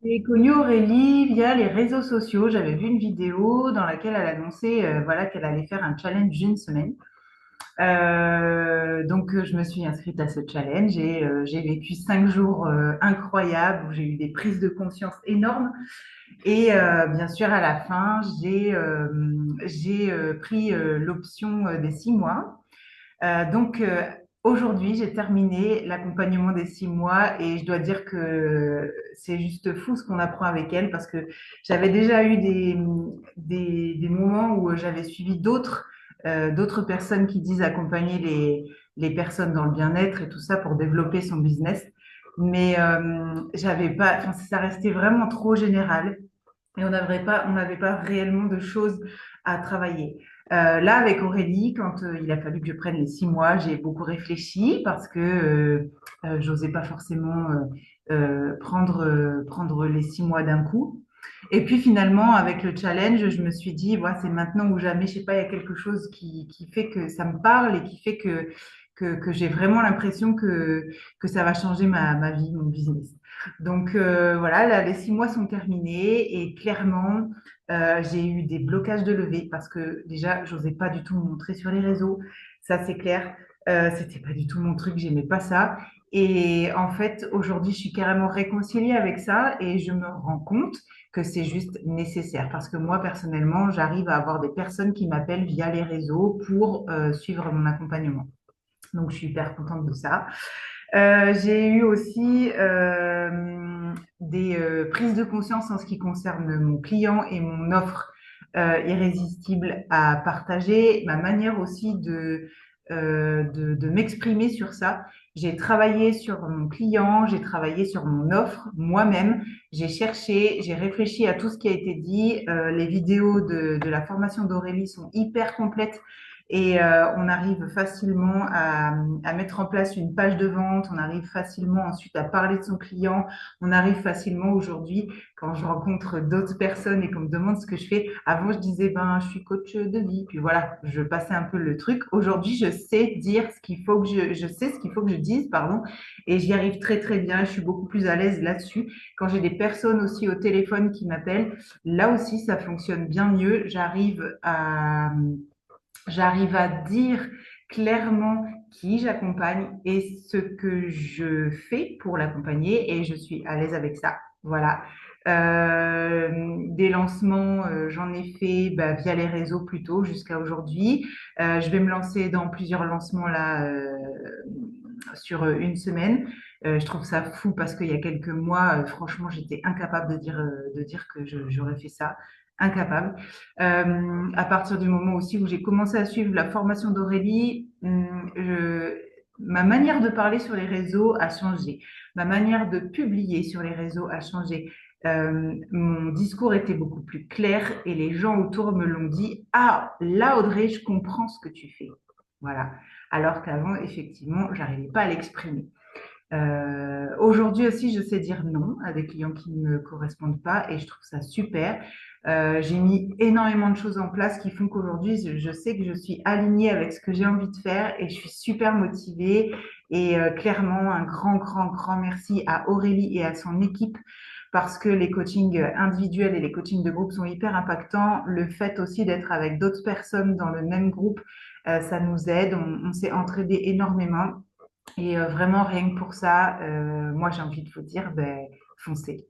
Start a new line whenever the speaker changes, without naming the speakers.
J'ai connu Aurélie via les réseaux sociaux. J'avais vu une vidéo dans laquelle elle annonçait voilà, qu'elle allait faire un challenge d'une semaine. Je me suis inscrite à ce challenge et j'ai vécu 5 jours incroyables où j'ai eu des prises de conscience énormes. Et bien sûr, à la fin, j'ai pris l'option des 6 mois. Aujourd'hui, j'ai terminé l'accompagnement des 6 mois et je dois dire que c'est juste fou ce qu'on apprend avec elle parce que j'avais déjà eu des moments où j'avais suivi d'autres personnes qui disent accompagner les personnes dans le bien-être et tout ça pour développer son business. Mais j'avais pas, enfin, ça restait vraiment trop général et on n'avait pas réellement de choses à travailler. Là, avec Aurélie, quand il a fallu que je prenne les 6 mois, j'ai beaucoup réfléchi parce que j'osais pas forcément prendre les 6 mois d'un coup. Et puis finalement, avec le challenge, je me suis dit, voilà, c'est maintenant ou jamais. Je sais pas, il y a quelque chose qui fait que ça me parle et qui fait que j'ai vraiment l'impression que ça va changer ma vie, mon business. Voilà, là, les 6 mois sont terminés et clairement, j'ai eu des blocages de levée parce que déjà, j'osais pas du tout me montrer sur les réseaux. Ça, c'est clair. C'était pas du tout mon truc, j'aimais pas ça. Et en fait, aujourd'hui, je suis carrément réconciliée avec ça et je me rends compte que c'est juste nécessaire parce que moi, personnellement, j'arrive à avoir des personnes qui m'appellent via les réseaux pour suivre mon accompagnement. Donc, je suis hyper contente de ça. J'ai eu aussi des prises de conscience en ce qui concerne mon client et mon offre irrésistible à partager, ma manière aussi de m'exprimer sur ça. J'ai travaillé sur mon client, j'ai travaillé sur mon offre moi-même, j'ai cherché, j'ai réfléchi à tout ce qui a été dit. Les vidéos de la formation d'Aurélie sont hyper complètes et on arrive facilement à mettre en place une page de vente, on arrive facilement ensuite à parler de son client, on arrive facilement aujourd'hui, quand je rencontre d'autres personnes et qu'on me demande ce que je fais, avant je disais, ben, je suis coach de vie, puis voilà, je passais un peu le truc. Aujourd'hui, je sais dire ce qu'il faut que je sais ce qu'il faut que je dise, pardon, et j'y arrive très très bien, je suis beaucoup plus à l'aise là-dessus. Quand j'ai des personnes aussi au téléphone qui m'appellent, là aussi ça fonctionne bien mieux, j'arrive à dire clairement qui j'accompagne et ce que je fais pour l'accompagner et je suis à l'aise avec ça. Voilà. Des lancements, j'en ai fait bah, via les réseaux plutôt jusqu'à aujourd'hui. Je vais me lancer dans plusieurs lancements là sur une semaine. Je trouve ça fou parce qu'il y a quelques mois, franchement, j'étais incapable de dire que j'aurais fait ça. Incapable. À partir du moment aussi où j'ai commencé à suivre la formation d'Aurélie, ma manière de parler sur les réseaux a changé. Ma manière de publier sur les réseaux a changé. Mon discours était beaucoup plus clair et les gens autour me l'ont dit. Ah, là, Audrey, je comprends ce que tu fais. Voilà. Alors qu'avant, effectivement, j'arrivais pas à l'exprimer. Aujourd'hui aussi, je sais dire non à des clients qui ne me correspondent pas et je trouve ça super. J'ai mis énormément de choses en place qui font qu'aujourd'hui, je sais que je suis alignée avec ce que j'ai envie de faire et je suis super motivée. Et clairement, un grand, grand, grand merci à Aurélie et à son équipe parce que les coachings individuels et les coachings de groupe sont hyper impactants. Le fait aussi d'être avec d'autres personnes dans le même groupe, ça nous aide. On s'est entraidé énormément. Et vraiment, rien que pour ça, moi, j'ai envie de vous dire, ben, foncez.